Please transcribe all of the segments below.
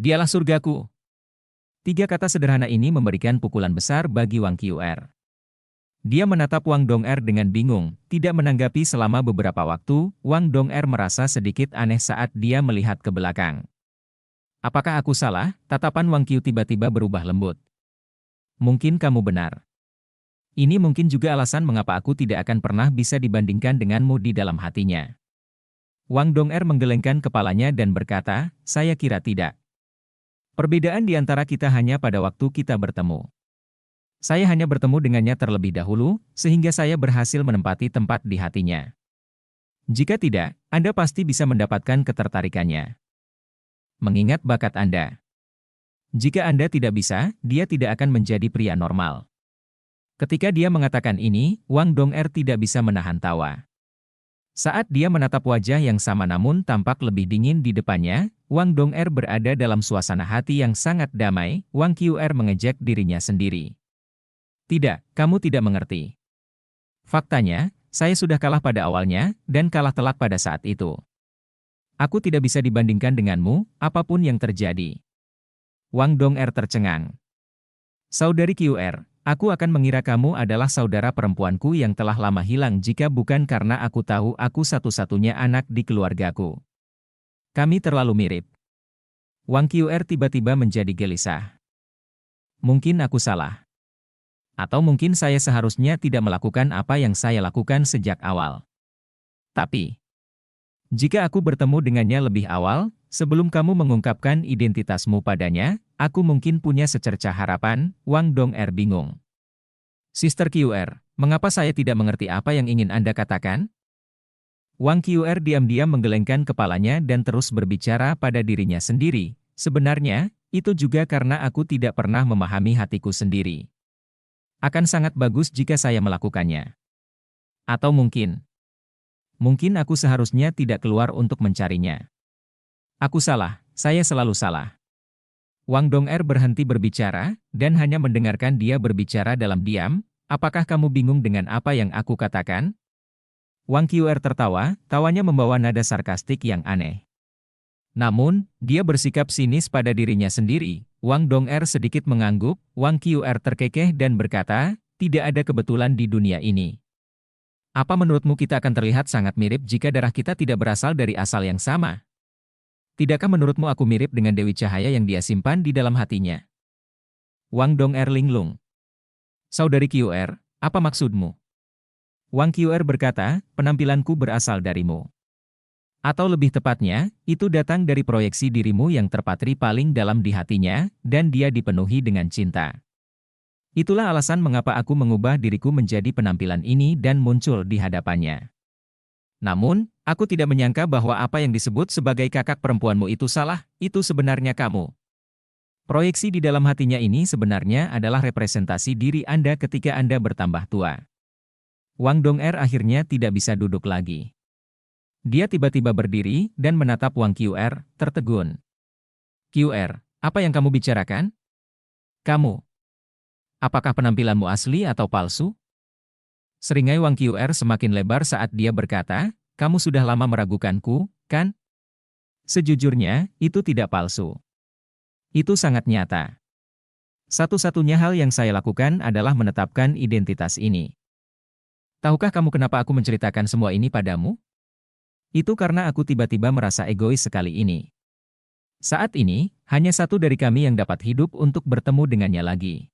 Dialah surgaku. Tiga kata sederhana ini memberikan pukulan besar bagi Wang Qr. Dia menatap Wang Dong'er dengan bingung, tidak menanggapi selama beberapa waktu. Wang Dong'er merasa sedikit aneh saat dia melihat ke belakang. Apakah aku salah? Tatapan Wang Qiu tiba-tiba berubah lembut. Mungkin kamu benar. Ini mungkin juga alasan mengapa aku tidak akan pernah bisa dibandingkan denganmu di dalam hatinya. Wang Dong'er menggelengkan kepalanya dan berkata, saya kira tidak. Perbedaan di antara kita hanya pada waktu kita bertemu. Saya hanya bertemu dengannya terlebih dahulu, sehingga saya berhasil menempati tempat di hatinya. Jika tidak, Anda pasti bisa mendapatkan ketertarikannya. Mengingat bakat Anda. Jika Anda tidak bisa, dia tidak akan menjadi pria normal. Ketika dia mengatakan ini, Wang Dong'er tidak bisa menahan tawa. Saat dia menatap wajah yang sama namun tampak lebih dingin di depannya, Wang Dong'er berada dalam suasana hati yang sangat damai. Wang Qr mengejek dirinya sendiri. Tidak, kamu tidak mengerti. Faktanya, saya sudah kalah pada awalnya, dan kalah telak pada saat itu. Aku tidak bisa dibandingkan denganmu, apapun yang terjadi. Wang Dong'er tercengang. Saudari Qr, aku akan mengira kamu adalah saudara perempuanku yang telah lama hilang jika bukan karena aku tahu aku satu-satunya anak di keluargaku. Kami terlalu mirip. Wang Qr tiba-tiba menjadi gelisah. Mungkin aku salah. Atau mungkin saya seharusnya tidak melakukan apa yang saya lakukan sejak awal. Tapi, jika aku bertemu dengannya lebih awal, sebelum kamu mengungkapkan identitasmu padanya, aku mungkin punya secercah harapan. Wang Dong'er bingung. Sister Qr, mengapa saya tidak mengerti apa yang ingin Anda katakan? Wang Qr diam-diam menggelengkan kepalanya dan terus berbicara pada dirinya sendiri. Sebenarnya, itu juga karena aku tidak pernah memahami hatiku sendiri. Akan sangat bagus jika saya melakukannya. Atau mungkin aku seharusnya tidak keluar untuk mencarinya. Aku salah, saya selalu salah. Wang Dong'er berhenti berbicara, dan hanya mendengarkan dia berbicara dalam diam. Apakah kamu bingung dengan apa yang aku katakan? Wang Qr tertawa, tawanya membawa nada sarkastik yang aneh. Namun, dia bersikap sinis pada dirinya sendiri. Wang Dong'er sedikit mengangguk. Wang Qr terkekeh dan berkata, tidak ada kebetulan di dunia ini. Apa menurutmu kita akan terlihat sangat mirip jika darah kita tidak berasal dari asal yang sama? Tidakkah menurutmu aku mirip dengan Dewi Cahaya yang dia simpan di dalam hatinya? Wang Dong'er linglung. Saudari Qr, apa maksudmu? Wang Qr berkata, penampilanku berasal darimu. Atau lebih tepatnya, itu datang dari proyeksi dirimu yang terpatri paling dalam di hatinya, dan dia dipenuhi dengan cinta. Itulah alasan mengapa aku mengubah diriku menjadi penampilan ini dan muncul di hadapannya. Namun, aku tidak menyangka bahwa apa yang disebut sebagai kakak perempuanmu itu salah, itu sebenarnya kamu. Proyeksi di dalam hatinya ini sebenarnya adalah representasi diri Anda ketika Anda bertambah tua. Wang Dong'er akhirnya tidak bisa duduk lagi. Dia tiba-tiba berdiri dan menatap Wang Qr, tertegun. Qr, apa yang kamu bicarakan? Kamu. Apakah penampilanmu asli atau palsu? Seringai Wang Qr semakin lebar saat dia berkata, kamu sudah lama meragukanku, kan? Sejujurnya, itu tidak palsu. Itu sangat nyata. Satu-satunya hal yang saya lakukan adalah menetapkan identitas ini. Tahukah kamu kenapa aku menceritakan semua ini padamu? Itu karena aku tiba-tiba merasa egois sekali ini. Saat ini, hanya satu dari kami yang dapat hidup untuk bertemu dengannya lagi.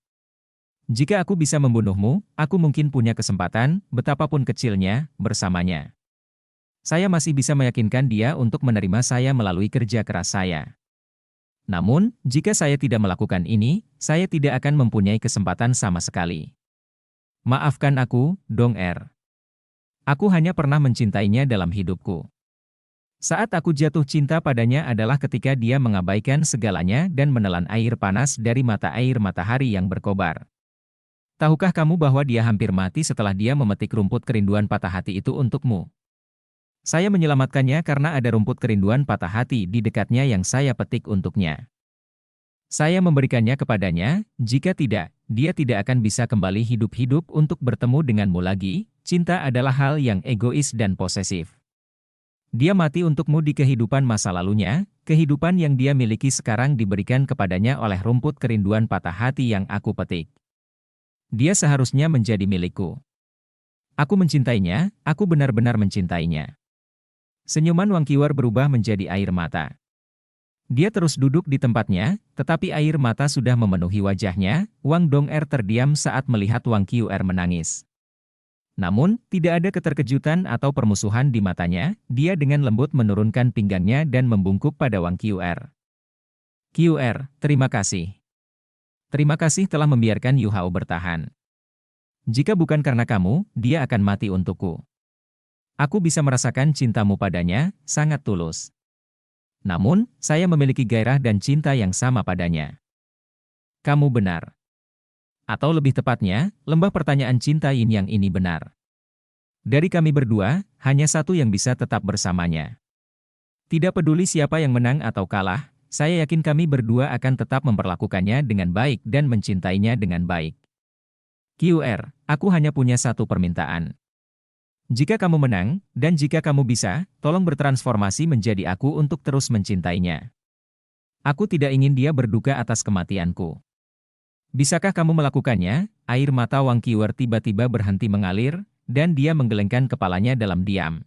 Jika aku bisa membunuhmu, aku mungkin punya kesempatan, betapapun kecilnya, bersamanya. Saya masih bisa meyakinkan dia untuk menerima saya melalui kerja keras saya. Namun, jika saya tidak melakukan ini, saya tidak akan mempunyai kesempatan sama sekali. Maafkan aku, Dong'er. Aku hanya pernah mencintainya dalam hidupku. Saat aku jatuh cinta padanya adalah ketika dia mengabaikan segalanya dan menelan air panas dari mata air matahari yang berkobar. Tahukah kamu bahwa dia hampir mati setelah dia memetik rumput kerinduan patah hati itu untukmu? Saya menyelamatkannya karena ada rumput kerinduan patah hati di dekatnya yang saya petik untuknya. Saya memberikannya kepadanya, jika tidak, dia tidak akan bisa kembali hidup-hidup untuk bertemu denganmu lagi. Cinta adalah hal yang egois dan posesif. Dia mati untukmu di kehidupan masa lalunya, kehidupan yang dia miliki sekarang diberikan kepadanya oleh rumput kerinduan patah hati yang aku petik. Dia seharusnya menjadi milikku. Aku mencintainya, aku benar-benar mencintainya. Senyuman Wang Qiuer berubah menjadi air mata. Dia terus duduk di tempatnya, tetapi air mata sudah memenuhi wajahnya. Wang Dong'er terdiam saat melihat Wang Qiuer menangis. Namun, tidak ada keterkejutan atau permusuhan di matanya. Dia dengan lembut menurunkan pinggangnya dan membungkuk pada Wang Qiuer. Qiuer, terima kasih. Terima kasih telah membiarkan Yu Hao bertahan. Jika bukan karena kamu, dia akan mati untukku. Aku bisa merasakan cintamu padanya, sangat tulus. Namun, saya memiliki gairah dan cinta yang sama padanya. Kamu benar. Atau lebih tepatnya, lembah pertanyaan cinta Yin Yang ini benar. Dari kami berdua, hanya satu yang bisa tetap bersamanya. Tidak peduli siapa yang menang atau kalah, saya yakin kami berdua akan tetap memperlakukannya dengan baik dan mencintainya dengan baik. Qiuer, aku hanya punya satu permintaan. Jika kamu menang, dan jika kamu bisa, tolong bertransformasi menjadi aku untuk terus mencintainya. Aku tidak ingin dia berduka atas kematianku. Bisakah kamu melakukannya? Air mata Wang Qiuer tiba-tiba berhenti mengalir, dan dia menggelengkan kepalanya dalam diam.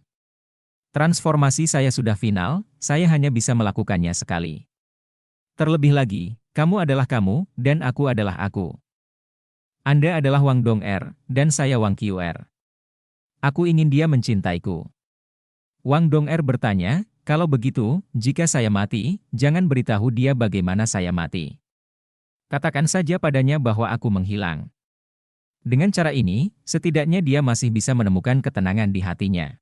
Transformasi saya sudah final, saya hanya bisa melakukannya sekali. Terlebih lagi, kamu adalah kamu, dan aku adalah aku. Anda adalah Wang Dong'er, dan saya Wang Qiuer. Aku ingin dia mencintaiku. Wang Dong'er bertanya, kalau begitu, jika saya mati, jangan beritahu dia bagaimana saya mati. Katakan saja padanya bahwa aku menghilang. Dengan cara ini, setidaknya dia masih bisa menemukan ketenangan di hatinya.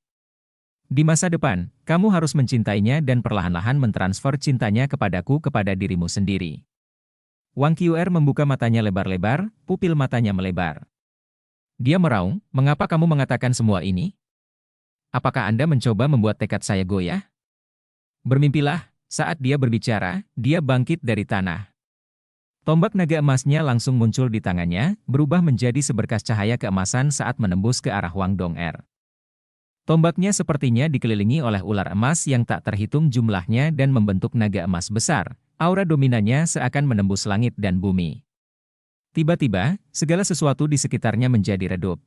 Di masa depan, kamu harus mencintainya dan perlahan-lahan mentransfer cintanya kepadaku kepada dirimu sendiri. Wang Qiuer membuka matanya lebar-lebar, pupil matanya melebar. Dia meraung, mengapa kamu mengatakan semua ini? Apakah Anda mencoba membuat tekad saya goyah? Bermimpilah, saat dia berbicara, dia bangkit dari tanah. Tombak naga emasnya langsung muncul di tangannya, berubah menjadi seberkas cahaya keemasan saat menembus ke arah Wang Dong'er. Tombaknya sepertinya dikelilingi oleh ular emas yang tak terhitung jumlahnya dan membentuk naga emas besar. Aura dominannya seakan menembus langit dan bumi. Tiba-tiba, segala sesuatu di sekitarnya menjadi redup.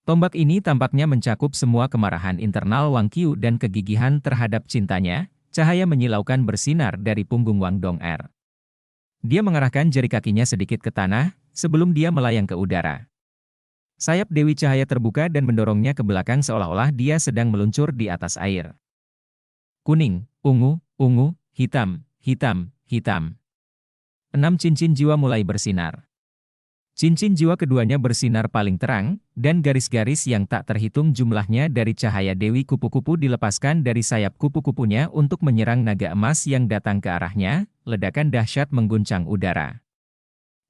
Tombak ini tampaknya mencakup semua kemarahan internal Wang Qiu dan kegigihan terhadap cintanya. Cahaya menyilaukan bersinar dari punggung Wang Dong'er. Dia mengarahkan jari kakinya sedikit ke tanah, sebelum dia melayang ke udara. Sayap Dewi Cahaya terbuka dan mendorongnya ke belakang seolah-olah dia sedang meluncur di atas air. Kuning, ungu, ungu, hitam, hitam, hitam. 6 cincin jiwa mulai bersinar. Cincin jiwa keduanya bersinar paling terang, dan garis-garis yang tak terhitung jumlahnya dari cahaya Dewi Kupu-Kupu dilepaskan dari sayap kupu-kupunya untuk menyerang naga emas yang datang ke arahnya. Ledakan dahsyat mengguncang udara.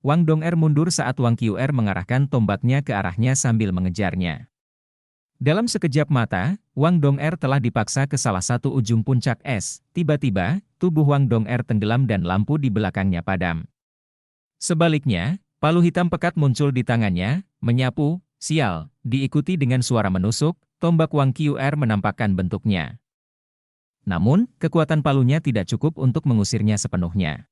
Wang Dong'er mundur saat Wang Qiuer mengarahkan tombaknya ke arahnya sambil mengejarnya. Dalam sekejap mata, Wang Dong'er telah dipaksa ke salah satu ujung puncak es. Tiba-tiba, tubuh Wang Dong'er tenggelam dan lampu di belakangnya padam. Sebaliknya, palu hitam pekat muncul di tangannya, menyapu, sial, diikuti dengan suara menusuk, tombak Wang Qiuer menampakkan bentuknya. Namun, kekuatan palunya tidak cukup untuk mengusirnya sepenuhnya.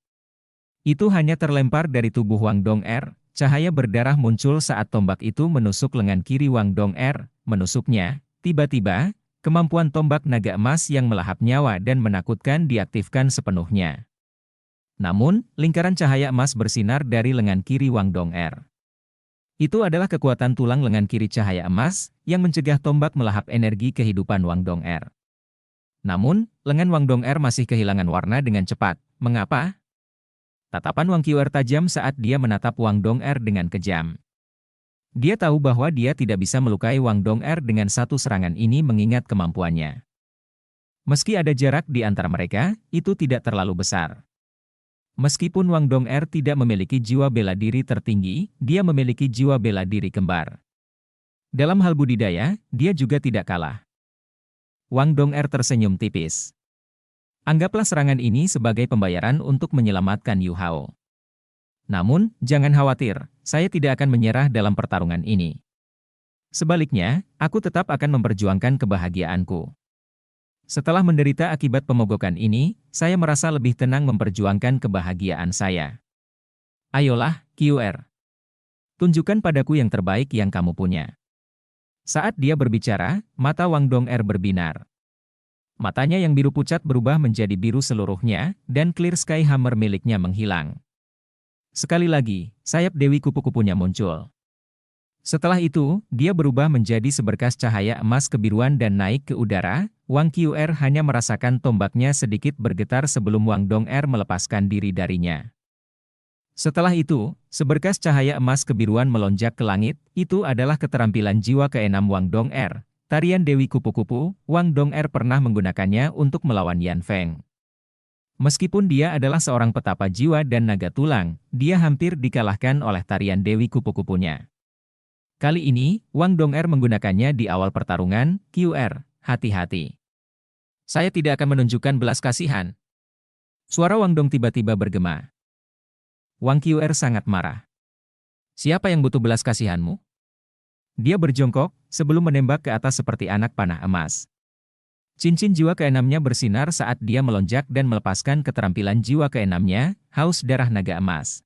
Itu hanya terlempar dari tubuh Wang Dong'er. Cahaya berdarah muncul saat tombak itu menusuk lengan kiri Wang Dong'er. Menusuknya, tiba-tiba, kemampuan tombak naga emas yang melahap nyawa dan menakutkan diaktifkan sepenuhnya. Namun, lingkaran cahaya emas bersinar dari lengan kiri Wang Dong'er. Itu adalah kekuatan tulang lengan kiri cahaya emas, yang mencegah tombak melahap energi kehidupan Wang Dong'er. Namun, lengan Wang Dong'er masih kehilangan warna dengan cepat. Mengapa? Tatapan Wang Qiuer tajam saat dia menatap Wang Dong'er dengan kejam. Dia tahu bahwa dia tidak bisa melukai Wang Dong'er dengan satu serangan ini mengingat kemampuannya. Meski ada jarak di antara mereka, itu tidak terlalu besar. Meskipun Wang Dong'er tidak memiliki jiwa bela diri tertinggi, dia memiliki jiwa bela diri kembar. Dalam hal budidaya, dia juga tidak kalah. Wang Dong'er tersenyum tipis. Anggaplah serangan ini sebagai pembayaran untuk menyelamatkan Yu Hao. Namun, jangan khawatir, saya tidak akan menyerah dalam pertarungan ini. Sebaliknya, aku tetap akan memperjuangkan kebahagiaanku. Setelah menderita akibat pemogokan ini, saya merasa lebih tenang memperjuangkan kebahagiaan saya. Ayolah, QR. Tunjukkan padaku yang terbaik yang kamu punya. Saat dia berbicara, mata Wang Dong'er berbinar. Matanya yang biru pucat berubah menjadi biru seluruhnya, dan Clear Sky Hammer miliknya menghilang. Sekali lagi, sayap Dewi Kupu-Kupunya muncul. Setelah itu, dia berubah menjadi seberkas cahaya emas kebiruan dan naik ke udara. Wang QR hanya merasakan tombaknya sedikit bergetar sebelum Wang Dong'er melepaskan diri darinya. Setelah itu, seberkas cahaya emas kebiruan melonjak ke langit. Itu adalah keterampilan jiwa keenam Wang Dong'er. Tarian Dewi Kupu-Kupu. Wang Dong'er pernah menggunakannya untuk melawan Yan Feng. Meskipun dia adalah seorang petapa jiwa dan naga tulang, dia hampir dikalahkan oleh tarian Dewi Kupu-Kupunya. Kali ini, Wang Dong'er menggunakannya di awal pertarungan. QR, hati-hati. Saya tidak akan menunjukkan belas kasihan. Suara Wang Dong tiba-tiba bergema. Wang QR sangat marah. Siapa yang butuh belas kasihanmu? Dia berjongkok, sebelum menembak ke atas seperti anak panah emas. Cincin jiwa keenamnya bersinar saat dia melonjak dan melepaskan keterampilan jiwa keenamnya, haus darah naga emas.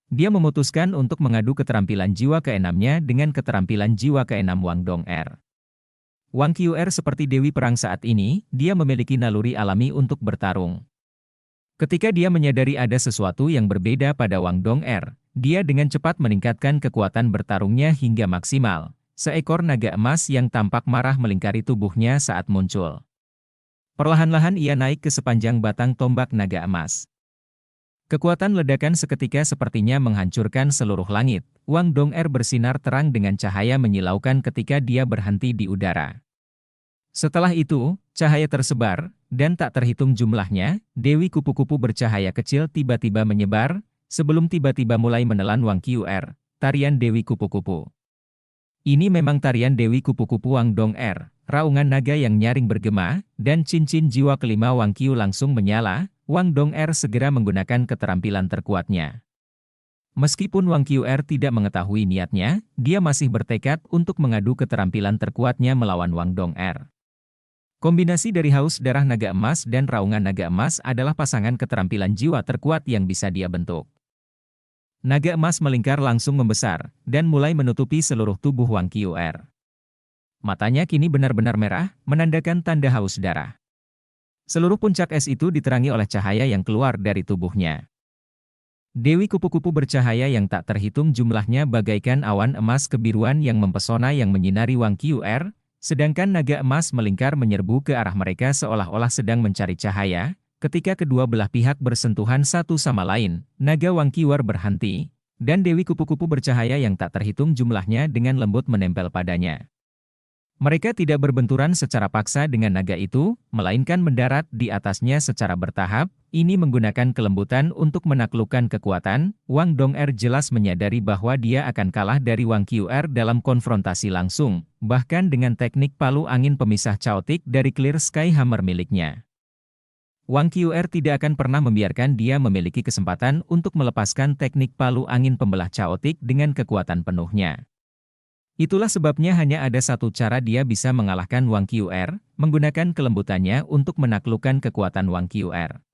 Dia memutuskan untuk mengadu keterampilan jiwa keenamnya dengan keterampilan jiwa keenam Wang Dong'er. Wang QR seperti dewi perang saat ini, dia memiliki naluri alami untuk bertarung. Ketika dia menyadari ada sesuatu yang berbeda pada Wang Dong'er, dia dengan cepat meningkatkan kekuatan bertarungnya hingga maksimal. Seekor naga emas yang tampak marah melingkari tubuhnya saat muncul. Perlahan-lahan ia naik ke sepanjang batang tombak naga emas. Kekuatan ledakan seketika sepertinya menghancurkan seluruh langit. Wang Dong'er bersinar terang dengan cahaya menyilaukan ketika dia berhenti di udara. Setelah itu, cahaya tersebar, dan tak terhitung jumlahnya. Dewi Kupu-Kupu bercahaya kecil tiba-tiba menyebar, sebelum tiba-tiba mulai menelan Wang QR, tarian Dewi Kupu-Kupu. Ini memang tarian Dewi Kupu-Kupu Wang Dong'er, raungan naga yang nyaring bergema, dan cincin jiwa kelima Wang Qiu langsung menyala. Wang Dong'er segera menggunakan keterampilan terkuatnya. Meskipun Wang QR tidak mengetahui niatnya, dia masih bertekad untuk mengadu keterampilan terkuatnya melawan Wang Dong'er. Kombinasi dari haus darah naga emas dan raungan naga emas adalah pasangan keterampilan jiwa terkuat yang bisa dia bentuk. Naga emas melingkar langsung membesar, dan mulai menutupi seluruh tubuh Wang QR. Matanya kini benar-benar merah, menandakan tanda haus darah. Seluruh puncak es itu diterangi oleh cahaya yang keluar dari tubuhnya. Dewi Kupu-Kupu bercahaya yang tak terhitung jumlahnya bagaikan awan emas kebiruan yang mempesona yang menyinari Wang QR, sedangkan naga emas melingkar menyerbu ke arah mereka seolah-olah sedang mencari cahaya. Ketika kedua belah pihak bersentuhan satu sama lain, naga Wang QR berhenti, dan Dewi Kupu-Kupu bercahaya yang tak terhitung jumlahnya dengan lembut menempel padanya. Mereka tidak berbenturan secara paksa dengan naga itu, melainkan mendarat di atasnya secara bertahap. Ini menggunakan kelembutan untuk menaklukkan kekuatan. Wang Dong'er jelas menyadari bahwa dia akan kalah dari Wang QR dalam konfrontasi langsung, bahkan dengan teknik palu angin pemisah chaotic dari Clear Sky Hammer miliknya. Wang QR tidak akan pernah membiarkan dia memiliki kesempatan untuk melepaskan teknik palu angin pembelah chaotic dengan kekuatan penuhnya. Itulah sebabnya hanya ada satu cara dia bisa mengalahkan Wang QR, menggunakan kelembutannya untuk menaklukkan kekuatan Wang QR.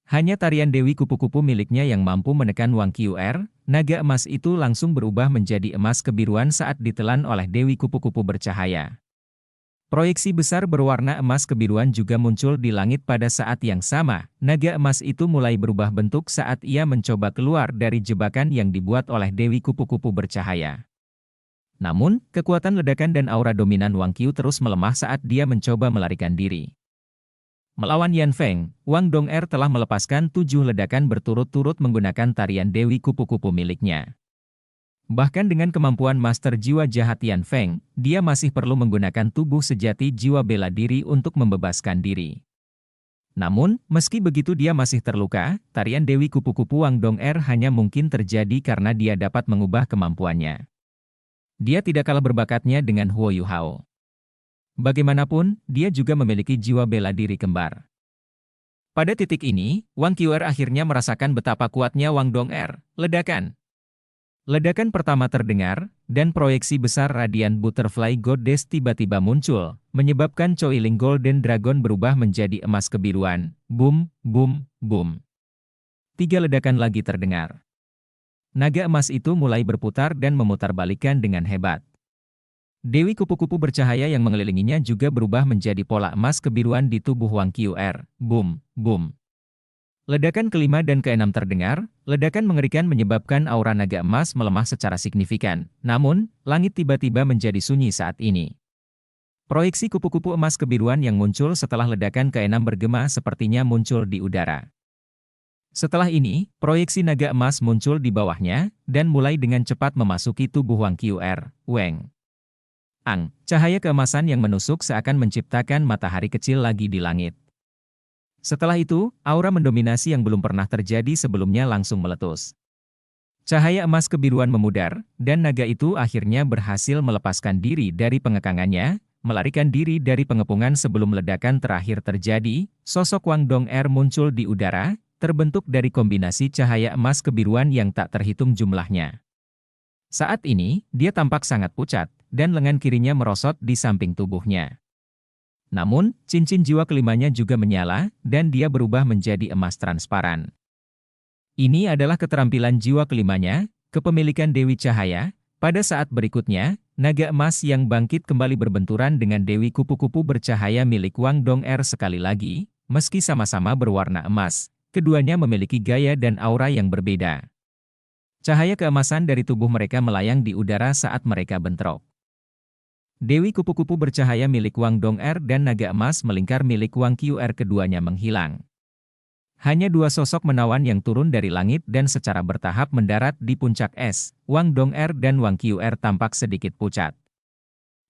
Hanya tarian Dewi Kupu-Kupu miliknya yang mampu menekan Wang QR. Naga emas itu langsung berubah menjadi emas kebiruan saat ditelan oleh Dewi Kupu-Kupu bercahaya. Proyeksi besar berwarna emas kebiruan juga muncul di langit pada saat yang sama. Naga emas itu mulai berubah bentuk saat ia mencoba keluar dari jebakan yang dibuat oleh Dewi Kupu-Kupu bercahaya. Namun, kekuatan ledakan dan aura dominan Wang Qiu terus melemah saat dia mencoba melarikan diri. Melawan Yan Feng, Wang Dong'er telah melepaskan 7 ledakan berturut-turut menggunakan tarian Dewi Kupu-Kupu miliknya. Bahkan dengan kemampuan master jiwa jahat Yan Feng, dia masih perlu menggunakan tubuh sejati jiwa bela diri untuk membebaskan diri. Namun, meski begitu dia masih terluka, tarian Dewi Kupu-Kupu Wang Dong'er hanya mungkin terjadi karena dia dapat mengubah kemampuannya. Dia tidak kalah berbakatnya dengan Huo Yuhao. Bagaimanapun, dia juga memiliki jiwa bela diri kembar. Pada titik ini, Wang QR akhirnya merasakan betapa kuatnya Wang Dong'er. Ledakan. Ledakan pertama terdengar, dan proyeksi besar radian Butterfly Goddess tiba-tiba muncul, menyebabkan Coiling Golden Dragon berubah menjadi emas kebiruan. Boom, boom, boom. 3 ledakan lagi terdengar. Naga emas itu mulai berputar dan memutarbalikkan dengan hebat. Dewi kupu-kupu bercahaya yang mengelilinginya juga berubah menjadi pola emas kebiruan di tubuh Wang Qr. Boom, boom. Ledakan kelima dan keenam terdengar, ledakan mengerikan menyebabkan aura naga emas melemah secara signifikan. Namun, langit tiba-tiba menjadi sunyi saat ini. Proyeksi kupu-kupu emas kebiruan yang muncul setelah ledakan keenam bergema sepertinya muncul di udara. Setelah ini, proyeksi naga emas muncul di bawahnya, dan mulai dengan cepat memasuki tubuh Wang Qr. Weng. Cahaya keemasan yang menusuk seakan menciptakan matahari kecil lagi di langit. Setelah itu, aura mendominasi yang belum pernah terjadi sebelumnya langsung meletus. Cahaya emas kebiruan memudar, dan naga itu akhirnya berhasil melepaskan diri dari pengekangannya, melarikan diri dari pengepungan sebelum ledakan terakhir terjadi. Sosok Wang Dong'er muncul di udara, terbentuk dari kombinasi cahaya emas kebiruan yang tak terhitung jumlahnya. Saat ini, dia tampak sangat pucat, dan lengan kirinya merosot di samping tubuhnya. Namun, cincin jiwa kelimanya juga menyala, dan dia berubah menjadi emas transparan. Ini adalah keterampilan jiwa kelimanya, kepemilikan Dewi Cahaya. Pada saat berikutnya, naga emas yang bangkit kembali berbenturan dengan Dewi Kupu-kupu bercahaya milik Wang Dong'er sekali lagi. Meski sama-sama berwarna emas, keduanya memiliki gaya dan aura yang berbeda. Cahaya keemasan dari tubuh mereka melayang di udara saat mereka bentrok. Dewi kupu-kupu bercahaya milik Wang Dong'er dan naga emas melingkar milik Wang Qr keduanya menghilang. Hanya 2 sosok menawan yang turun dari langit dan secara bertahap mendarat di puncak es. Wang Dong'er dan Wang Qr tampak sedikit pucat.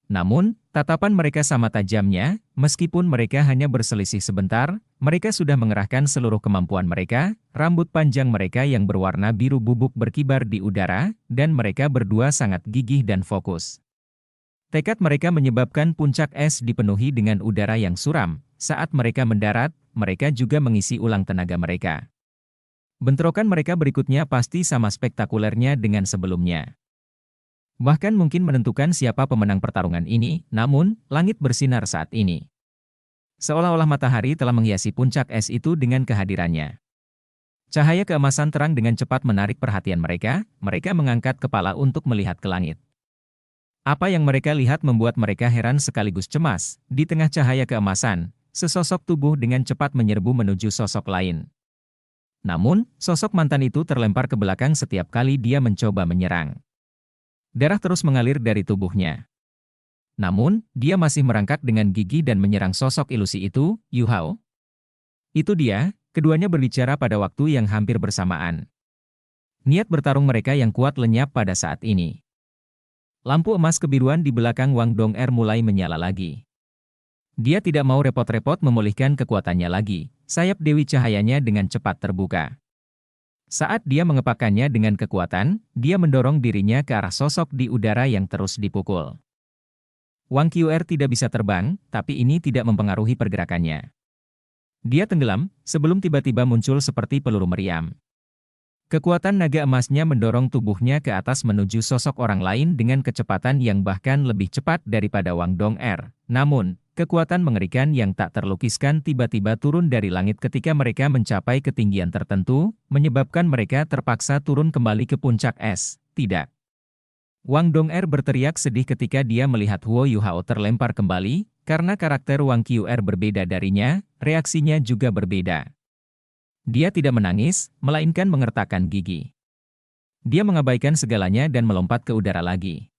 Namun, tatapan mereka sama tajamnya, meskipun mereka hanya berselisih sebentar, mereka sudah mengerahkan seluruh kemampuan mereka, rambut panjang mereka yang berwarna biru bubuk berkibar di udara, dan mereka berdua sangat gigih dan fokus. Tekad mereka menyebabkan puncak es dipenuhi dengan udara yang suram. Saat mereka mendarat, mereka juga mengisi ulang tenaga mereka. Bentrokan mereka berikutnya pasti sama spektakulernya dengan sebelumnya. Bahkan mungkin menentukan siapa pemenang pertarungan ini, namun, langit bersinar saat ini. Seolah-olah matahari telah menghiasi puncak es itu dengan kehadirannya. Cahaya keemasan terang dengan cepat menarik perhatian mereka, mereka mengangkat kepala untuk melihat ke langit. Apa yang mereka lihat membuat mereka heran sekaligus cemas. Di tengah cahaya keemasan, sesosok tubuh dengan cepat menyerbu menuju sosok lain. Namun, sosok mantan itu terlempar ke belakang setiap kali dia mencoba menyerang. Darah terus mengalir dari tubuhnya. Namun, dia masih merangkak dengan gigi dan menyerang sosok ilusi itu. Yu Hao. Itu dia, keduanya berbicara pada waktu yang hampir bersamaan. Niat bertarung mereka yang kuat lenyap pada saat ini. Lampu emas kebiruan di belakang Wang Dong'er mulai menyala lagi. Dia tidak mau repot-repot memulihkan kekuatannya lagi. Sayap Dewi Cahayanya dengan cepat terbuka. Saat dia mengepakkannya dengan kekuatan, dia mendorong dirinya ke arah sosok di udara yang terus dipukul. Wang Qr tidak bisa terbang, tapi ini tidak mempengaruhi pergerakannya. Dia tenggelam, sebelum tiba-tiba muncul seperti peluru meriam. Kekuatan naga emasnya mendorong tubuhnya ke atas menuju sosok orang lain dengan kecepatan yang bahkan lebih cepat daripada Wang Dong'er. Namun, kekuatan mengerikan yang tak terlukiskan tiba-tiba turun dari langit ketika mereka mencapai ketinggian tertentu, menyebabkan mereka terpaksa turun kembali ke puncak es. Tidak. Wang Dong'er berteriak sedih ketika dia melihat Huo Yuhao terlempar kembali, karena karakter Wang Qr berbeda darinya, reaksinya juga berbeda. Dia tidak menangis, melainkan mengertakkan gigi. Dia mengabaikan segalanya dan melompat ke udara lagi.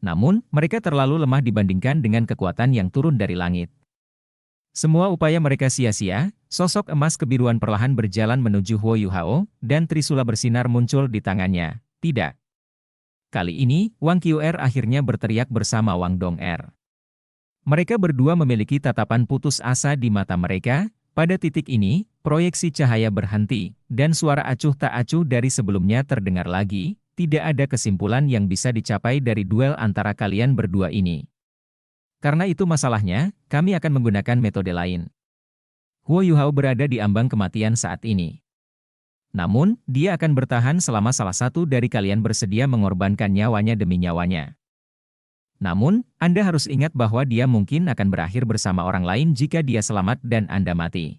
Namun, mereka terlalu lemah dibandingkan dengan kekuatan yang turun dari langit. Semua upaya mereka sia-sia, sosok emas kebiruan perlahan berjalan menuju Huo Yuhao, dan trisula bersinar muncul di tangannya. Tidak. Kali ini, Wang Qr akhirnya berteriak bersama Wang Dong'er. Mereka berdua memiliki tatapan putus asa di mata mereka. Pada titik ini, proyeksi cahaya berhenti, dan suara acuh tak acuh dari sebelumnya terdengar lagi. Tidak ada kesimpulan yang bisa dicapai dari duel antara kalian berdua ini. Karena itu masalahnya, kami akan menggunakan metode lain. Huo Yuhao berada di ambang kematian saat ini. Namun, dia akan bertahan selama salah satu dari kalian bersedia mengorbankan nyawanya demi nyawanya. Namun, Anda harus ingat bahwa dia mungkin akan berakhir bersama orang lain jika dia selamat dan Anda mati.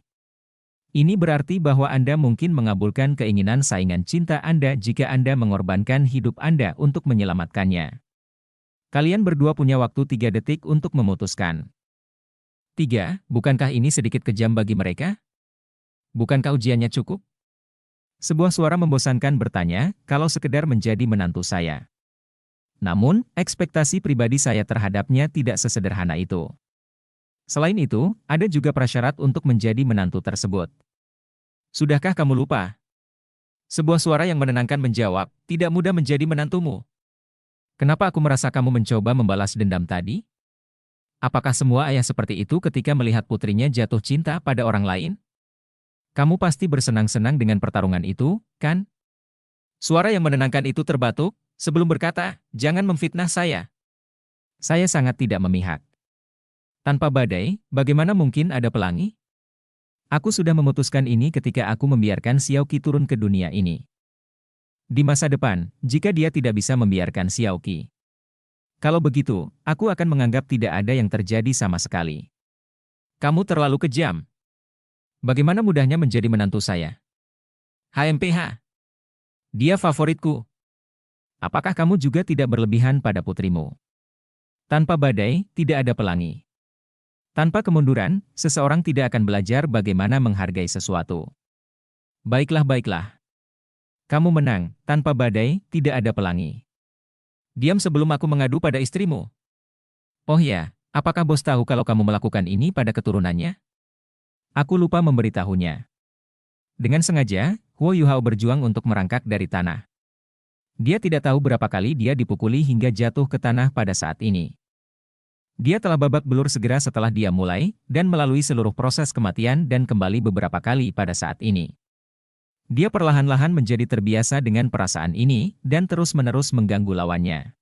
Ini berarti bahwa Anda mungkin mengabulkan keinginan saingan cinta Anda jika Anda mengorbankan hidup Anda untuk menyelamatkannya. Kalian berdua punya waktu 3 detik untuk memutuskan. 3. Bukankah ini sedikit kejam bagi mereka? Bukankah ujiannya cukup? Sebuah suara membosankan bertanya, kalau sekedar menjadi menantu saya. Namun, ekspektasi pribadi saya terhadapnya tidak sesederhana itu. Selain itu, ada juga prasyarat untuk menjadi menantu tersebut. Sudahkah kamu lupa? Sebuah suara yang menenangkan menjawab, tidak mudah menjadi menantumu. Kenapa aku merasa kamu mencoba membalas dendam tadi? Apakah semua ayah seperti itu ketika melihat putrinya jatuh cinta pada orang lain? Kamu pasti bersenang-senang dengan pertarungan itu, kan? Suara yang menenangkan itu terbatuk, sebelum berkata, jangan memfitnah saya. Saya sangat tidak memihak. Tanpa badai, bagaimana mungkin ada pelangi? Aku sudah memutuskan ini ketika aku membiarkan Xiaoqi turun ke dunia ini. Di masa depan, jika dia tidak bisa membiarkan Xiaoqi. Kalau begitu, aku akan menganggap tidak ada yang terjadi sama sekali. Kamu terlalu kejam. Bagaimana mudahnya menjadi menantu saya? HMPH. Dia favoritku. Apakah kamu juga tidak berlebihan pada putrimu? Tanpa badai, tidak ada pelangi. Tanpa kemunduran, seseorang tidak akan belajar bagaimana menghargai sesuatu. Baiklah. Kamu menang, tanpa badai, tidak ada pelangi. Diam sebelum aku mengadu pada istrimu. Oh ya, apakah bos tahu kalau kamu melakukan ini pada keturunannya? Aku lupa memberitahunya. Dengan sengaja, Huo Yuhao berjuang untuk merangkak dari tanah. Dia tidak tahu berapa kali dia dipukuli hingga jatuh ke tanah pada saat ini. Dia telah babak belur segera setelah dia mulai, dan melalui seluruh proses kematian dan kembali beberapa kali pada saat ini. Dia perlahan-lahan menjadi terbiasa dengan perasaan ini, dan terus-menerus mengganggu lawannya.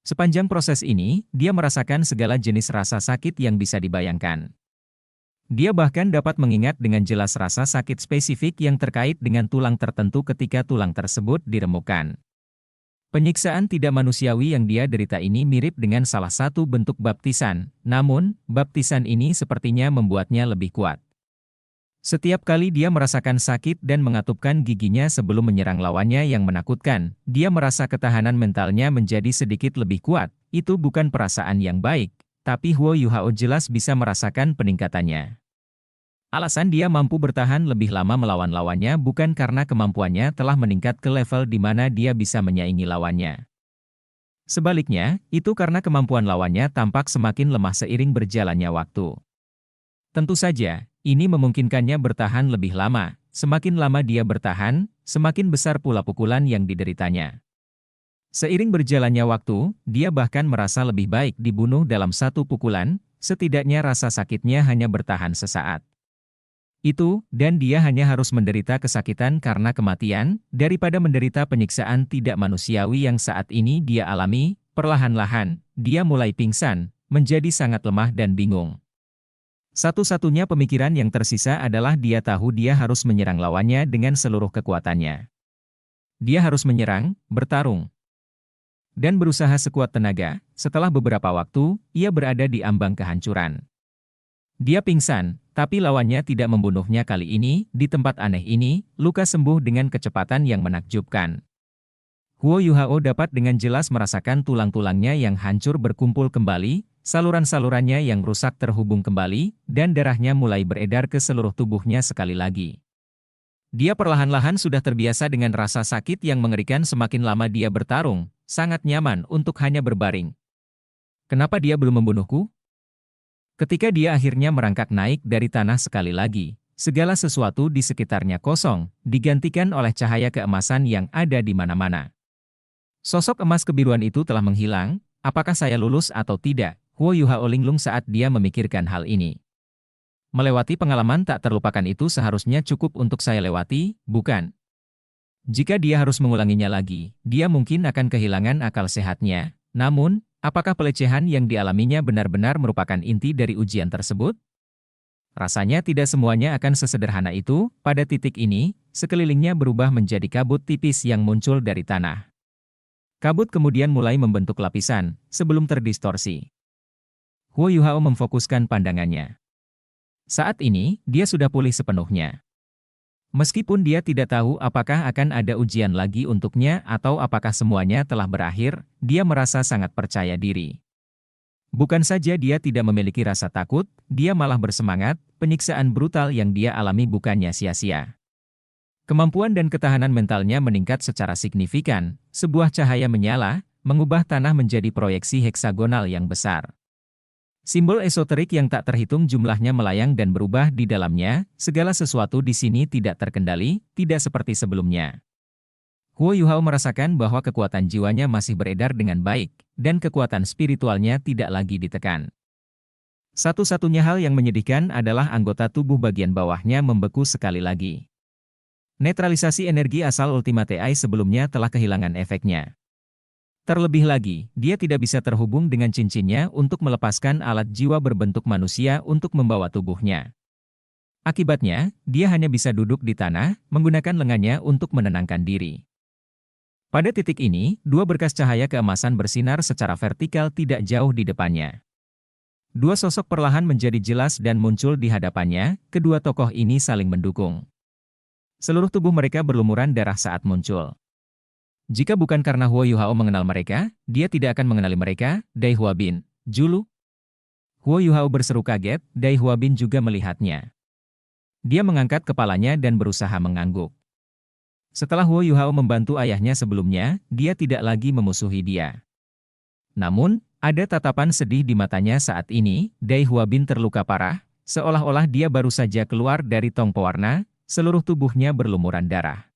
Sepanjang proses ini, dia merasakan segala jenis rasa sakit yang bisa dibayangkan. Dia bahkan dapat mengingat dengan jelas rasa sakit spesifik yang terkait dengan tulang tertentu ketika tulang tersebut diremukkan. Penyiksaan tidak manusiawi yang dia derita ini mirip dengan salah satu bentuk baptisan, namun, baptisan ini sepertinya membuatnya lebih kuat. Setiap kali dia merasakan sakit dan mengatupkan giginya sebelum menyerang lawannya yang menakutkan, dia merasa ketahanan mentalnya menjadi sedikit lebih kuat. Itu bukan perasaan yang baik, tapi Huo Yuhao jelas bisa merasakan peningkatannya. Alasan dia mampu bertahan lebih lama melawan lawannya bukan karena kemampuannya telah meningkat ke level di mana dia bisa menyaingi lawannya. Sebaliknya, itu karena kemampuan lawannya tampak semakin lemah seiring berjalannya waktu. Tentu saja, ini memungkinkannya bertahan lebih lama. Semakin lama dia bertahan, semakin besar pula pukulan yang dideritanya. Seiring berjalannya waktu, dia bahkan merasa lebih baik dibunuh dalam satu pukulan, setidaknya rasa sakitnya hanya bertahan sesaat. Itu, dan dia hanya harus menderita kesakitan karena kematian, daripada menderita penyiksaan tidak manusiawi yang saat ini dia alami. Perlahan-lahan, dia mulai pingsan, menjadi sangat lemah dan bingung. Satu-satunya pemikiran yang tersisa adalah dia tahu dia harus menyerang lawannya dengan seluruh kekuatannya. Dia harus menyerang, bertarung, dan berusaha sekuat tenaga. Setelah beberapa waktu, ia berada di ambang kehancuran. Dia pingsan, tapi lawannya tidak membunuhnya kali ini. Di tempat aneh ini, luka sembuh dengan kecepatan yang menakjubkan. Huo Yuhao dapat dengan jelas merasakan tulang-tulangnya yang hancur berkumpul kembali, saluran-salurannya yang rusak terhubung kembali, dan darahnya mulai beredar ke seluruh tubuhnya sekali lagi. Dia perlahan-lahan sudah terbiasa dengan rasa sakit yang mengerikan semakin lama dia bertarung. Sangat nyaman untuk hanya berbaring. Kenapa dia belum membunuhku? Ketika dia akhirnya merangkak naik dari tanah sekali lagi, segala sesuatu di sekitarnya kosong, digantikan oleh cahaya keemasan yang ada di mana-mana. Sosok emas kebiruan itu telah menghilang. Apakah saya lulus atau tidak? Huo Yuhao linglung saat dia memikirkan hal ini. Melewati pengalaman tak terlupakan itu seharusnya cukup untuk saya lewati, bukan? Jika dia harus mengulanginya lagi, dia mungkin akan kehilangan akal sehatnya. Namun, apakah pelecehan yang dialaminya benar-benar merupakan inti dari ujian tersebut? Rasanya tidak semuanya akan sesederhana itu. Pada titik ini, sekelilingnya berubah menjadi kabut tipis yang muncul dari tanah. Kabut kemudian mulai membentuk lapisan, sebelum terdistorsi. Huo Yuhao memfokuskan pandangannya. Saat ini, dia sudah pulih sepenuhnya. Meskipun dia tidak tahu apakah akan ada ujian lagi untuknya atau apakah semuanya telah berakhir, dia merasa sangat percaya diri. Bukan saja dia tidak memiliki rasa takut, dia malah bersemangat. Penyiksaan brutal yang dia alami bukannya sia-sia. Kemampuan dan ketahanan mentalnya meningkat secara signifikan. Sebuah cahaya menyala, mengubah tanah menjadi proyeksi heksagonal yang besar. Simbol esoterik yang tak terhitung jumlahnya melayang dan berubah di dalamnya. Segala sesuatu di sini tidak terkendali, tidak seperti sebelumnya. Huo Yuhao merasakan bahwa kekuatan jiwanya masih beredar dengan baik, dan kekuatan spiritualnya tidak lagi ditekan. Satu-satunya hal yang menyedihkan adalah anggota tubuh bagian bawahnya membeku sekali lagi. Netralisasi energi asal Ultimate Eye sebelumnya telah kehilangan efeknya. Terlebih lagi, dia tidak bisa terhubung dengan cincinnya untuk melepaskan alat jiwa berbentuk manusia untuk membawa tubuhnya. Akibatnya, dia hanya bisa duduk di tanah, menggunakan lengannya untuk menenangkan diri. Pada titik ini, dua berkas cahaya keemasan bersinar secara vertikal tidak jauh di depannya. Dua sosok perlahan menjadi jelas dan muncul di hadapannya. Kedua tokoh ini saling mendukung. Seluruh tubuh mereka berlumuran darah saat muncul. Jika bukan karena Huo Yuhao mengenal mereka, dia tidak akan mengenali mereka. Dai Huabin, Julu. Huo Yuhao berseru kaget, Dai Huabin juga melihatnya. Dia mengangkat kepalanya dan berusaha mengangguk. Setelah Huo Yuhao membantu ayahnya sebelumnya, dia tidak lagi memusuhi dia. Namun, ada tatapan sedih di matanya saat ini. Dai Huabin terluka parah, seolah-olah dia baru saja keluar dari tong pewarna. Seluruh tubuhnya berlumuran darah.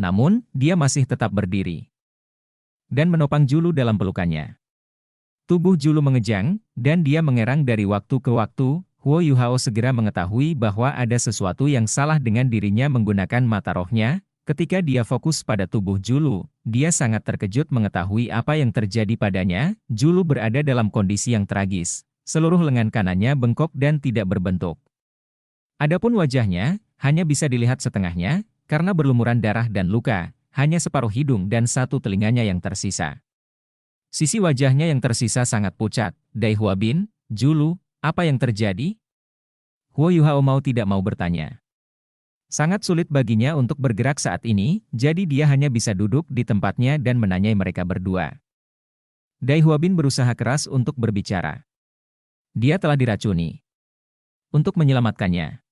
Namun, dia masih tetap berdiri. Dan menopang Julu dalam pelukannya. Tubuh Julu mengejang, dan dia mengerang dari waktu ke waktu. Huo Yuhao segera mengetahui bahwa ada sesuatu yang salah dengan dirinya menggunakan mata rohnya. Ketika dia fokus pada tubuh Julu, dia sangat terkejut mengetahui apa yang terjadi padanya. Julu berada dalam kondisi yang tragis. Seluruh lengan kanannya bengkok dan tidak berbentuk. Adapun wajahnya, hanya bisa dilihat setengahnya, karena berlumuran darah dan luka, hanya separuh hidung dan satu telinganya yang tersisa. Sisi wajahnya yang tersisa sangat pucat. Dai Huabin, Julu, apa yang terjadi? Huo Yuhao mau tidak mau bertanya. Sangat sulit baginya untuk bergerak saat ini, jadi dia hanya bisa duduk di tempatnya dan menanyai mereka berdua. Dai Huabin berusaha keras untuk berbicara. Dia telah diracuni. Untuk menyelamatkannya.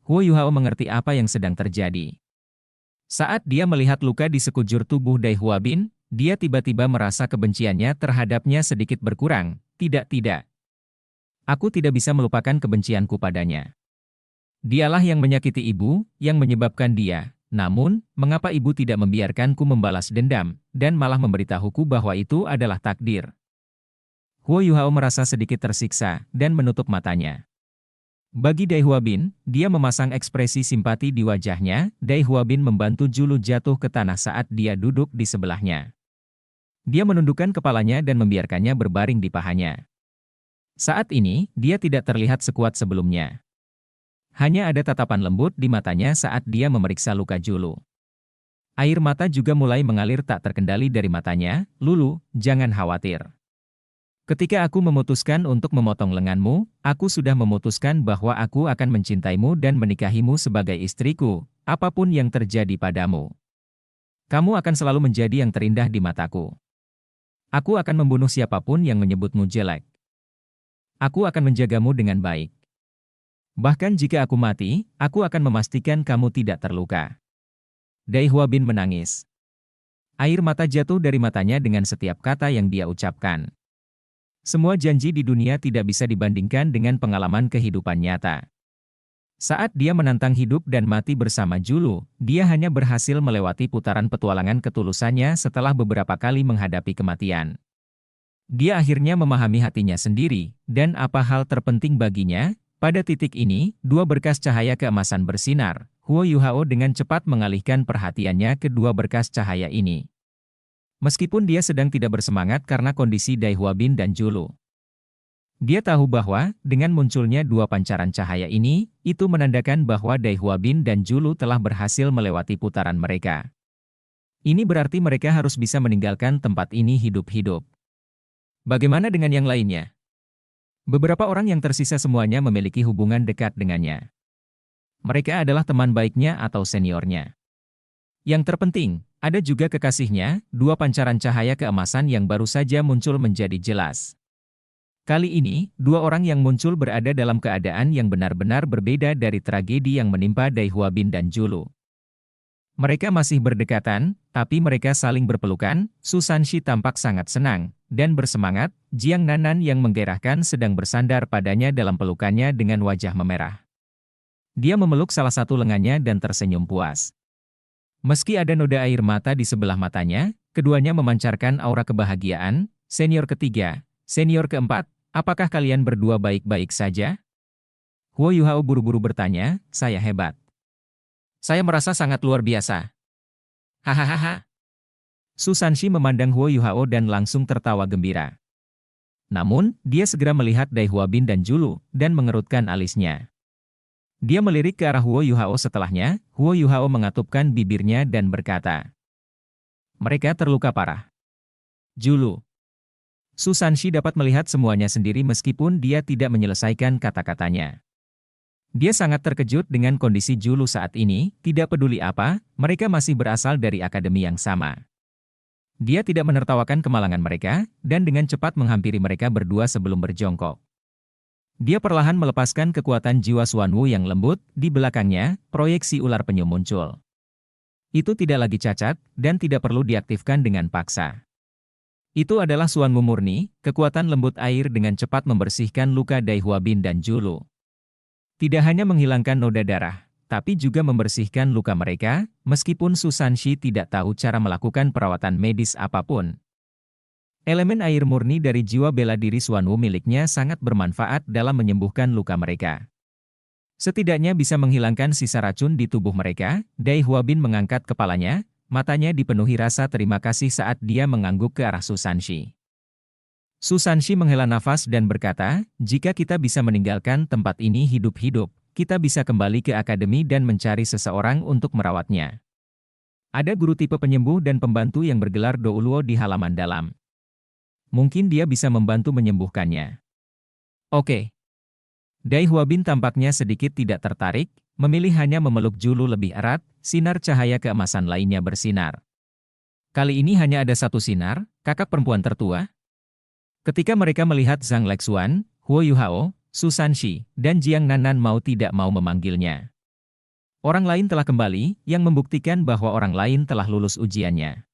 Huo Yuhao mengerti apa yang sedang terjadi. Saat dia melihat luka di sekujur tubuh Dai Huabin, dia tiba-tiba merasa kebenciannya terhadapnya sedikit berkurang. Tidak. Aku tidak bisa melupakan kebencianku padanya. Dialah yang menyakiti ibu, yang menyebabkan dia. Namun, mengapa ibu tidak membiarkanku membalas dendam, dan malah memberitahuku bahwa itu adalah takdir? Huo Yuhao merasa sedikit tersiksa, dan menutup matanya. Bagi Dai Huabin, dia memasang ekspresi simpati di wajahnya. Dai Huabin membantu Julu jatuh ke tanah saat dia duduk di sebelahnya. Dia menundukkan kepalanya dan membiarkannya berbaring di pahanya. Saat ini, dia tidak terlihat sekuat sebelumnya. Hanya ada tatapan lembut di matanya saat dia memeriksa luka Julu. Air mata juga mulai mengalir tak terkendali dari matanya. Lulu, jangan khawatir. Ketika aku memutuskan untuk memotong lenganmu, aku sudah memutuskan bahwa aku akan mencintaimu dan menikahimu sebagai istriku, apapun yang terjadi padamu. Kamu akan selalu menjadi yang terindah di mataku. Aku akan membunuh siapapun yang menyebutmu jelek. Aku akan menjagamu dengan baik. Bahkan jika aku mati, aku akan memastikan kamu tidak terluka. Dai Huabin menangis. Air mata jatuh dari matanya dengan setiap kata yang dia ucapkan. Semua janji di dunia tidak bisa dibandingkan dengan pengalaman kehidupan nyata. Saat dia menantang hidup dan mati bersama Julu, dia hanya berhasil melewati putaran petualangan ketulusannya setelah beberapa kali menghadapi kematian. Dia akhirnya memahami hatinya sendiri, dan apa hal terpenting baginya. Pada titik ini, dua berkas cahaya keemasan bersinar. Huo Yuhao dengan cepat mengalihkan perhatiannya ke dua berkas cahaya ini. Meskipun dia sedang tidak bersemangat karena kondisi Dai Huabin dan Julu. Dia tahu bahwa, dengan munculnya dua pancaran cahaya ini, itu menandakan bahwa Dai Huabin dan Julu telah berhasil melewati putaran mereka. Ini berarti mereka harus bisa meninggalkan tempat ini hidup-hidup. Bagaimana dengan yang lainnya? Beberapa orang yang tersisa semuanya memiliki hubungan dekat dengannya. Mereka adalah teman baiknya atau seniornya. Yang terpenting, ada juga kekasihnya, dua pancaran cahaya keemasan yang baru saja muncul menjadi jelas. Kali ini, dua orang yang muncul berada dalam keadaan yang benar-benar berbeda dari tragedi yang menimpa Dai Huabin dan Julu. Mereka masih berdekatan, tapi mereka saling berpelukan. Su Sanshi tampak sangat senang dan bersemangat. Jiang Nanan yang menggairahkan sedang bersandar padanya dalam pelukannya dengan wajah memerah. Dia memeluk salah satu lengannya dan tersenyum puas. Meski ada noda air mata di sebelah matanya, keduanya memancarkan aura kebahagiaan. Senior ketiga, senior keempat, apakah kalian berdua baik-baik saja? Huo Yuhao buru-buru bertanya, saya hebat. Saya merasa sangat luar biasa. Hahaha. Su Sanshi memandang Huo Yuhao dan langsung tertawa gembira. Namun, dia segera melihat Dai Huabin dan Julu, dan mengerutkan alisnya. Dia melirik ke arah Huo Yuhao setelahnya. Huo Yuhao mengatupkan bibirnya dan berkata, mereka terluka parah. Julu. Su Sanshi dapat melihat semuanya sendiri meskipun dia tidak menyelesaikan kata-katanya. Dia sangat terkejut dengan kondisi Julu saat ini, tidak peduli apa, mereka masih berasal dari akademi yang sama. Dia tidak menertawakan kemalangan mereka, dan dengan cepat menghampiri mereka berdua sebelum berjongkok. Dia perlahan melepaskan kekuatan jiwa Xuanwu yang lembut, di belakangnya, proyeksi ular penyu muncul. Itu tidak lagi cacat, dan tidak perlu diaktifkan dengan paksa. Itu adalah Xuanwu murni, kekuatan lembut air dengan cepat membersihkan luka Dai Huabin dan Julu. Tidak hanya menghilangkan noda darah, tapi juga membersihkan luka mereka, meskipun Su Sanshi tidak tahu cara melakukan perawatan medis apapun. Elemen air murni dari jiwa bela diri Xuanwu miliknya sangat bermanfaat dalam menyembuhkan luka mereka. Setidaknya bisa menghilangkan sisa racun di tubuh mereka. Dai Huabin mengangkat kepalanya, matanya dipenuhi rasa terima kasih saat dia mengangguk ke arah Su Sanshi. Su Sanshi menghela nafas dan berkata, jika kita bisa meninggalkan tempat ini hidup-hidup, kita bisa kembali ke akademi dan mencari seseorang untuk merawatnya. Ada guru tipe penyembuh dan pembantu yang bergelar Douluo di halaman dalam. Mungkin dia bisa membantu menyembuhkannya. Oke. Dai Huabin tampaknya sedikit tidak tertarik, memilih hanya memeluk Julu lebih erat. Sinar cahaya keemasan lainnya bersinar. Kali ini hanya ada satu sinar, kakak perempuan tertua. Ketika mereka melihat Zhang Lexuan, Huo Yuhao, Su Sanshi, dan Jiang Nanan mau tidak mau memanggilnya. Orang lain telah kembali, yang membuktikan bahwa orang lain telah lulus ujiannya.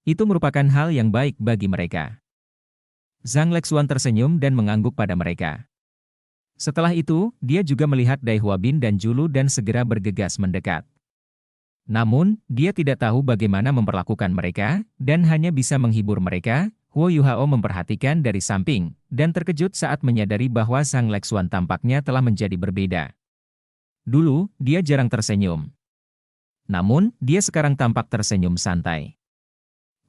Itu merupakan hal yang baik bagi mereka. Zhang Lexuan tersenyum dan mengangguk pada mereka. Setelah itu, dia juga melihat Dai Huabin dan Julu dan segera bergegas mendekat. Namun, dia tidak tahu bagaimana memperlakukan mereka, dan hanya bisa menghibur mereka. Huo Yuhao memperhatikan dari samping, dan terkejut saat menyadari bahwa Zhang Lexuan tampaknya telah menjadi berbeda. Dulu, dia jarang tersenyum. Namun, dia sekarang tampak tersenyum santai.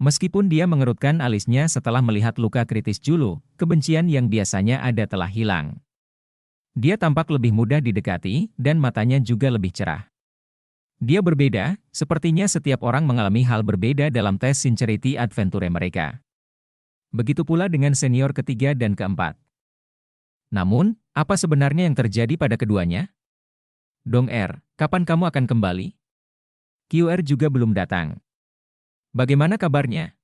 Meskipun dia mengerutkan alisnya setelah melihat luka kritis Julu, kebencian yang biasanya ada telah hilang. Dia tampak lebih mudah didekati, dan matanya juga lebih cerah. Dia berbeda, sepertinya setiap orang mengalami hal berbeda dalam tes Sincerity Adventure mereka. Begitu pula dengan senior ketiga dan keempat. Namun, apa sebenarnya yang terjadi pada keduanya? Dong Er, kapan kamu akan kembali? QR juga belum datang. Bagaimana kabarnya?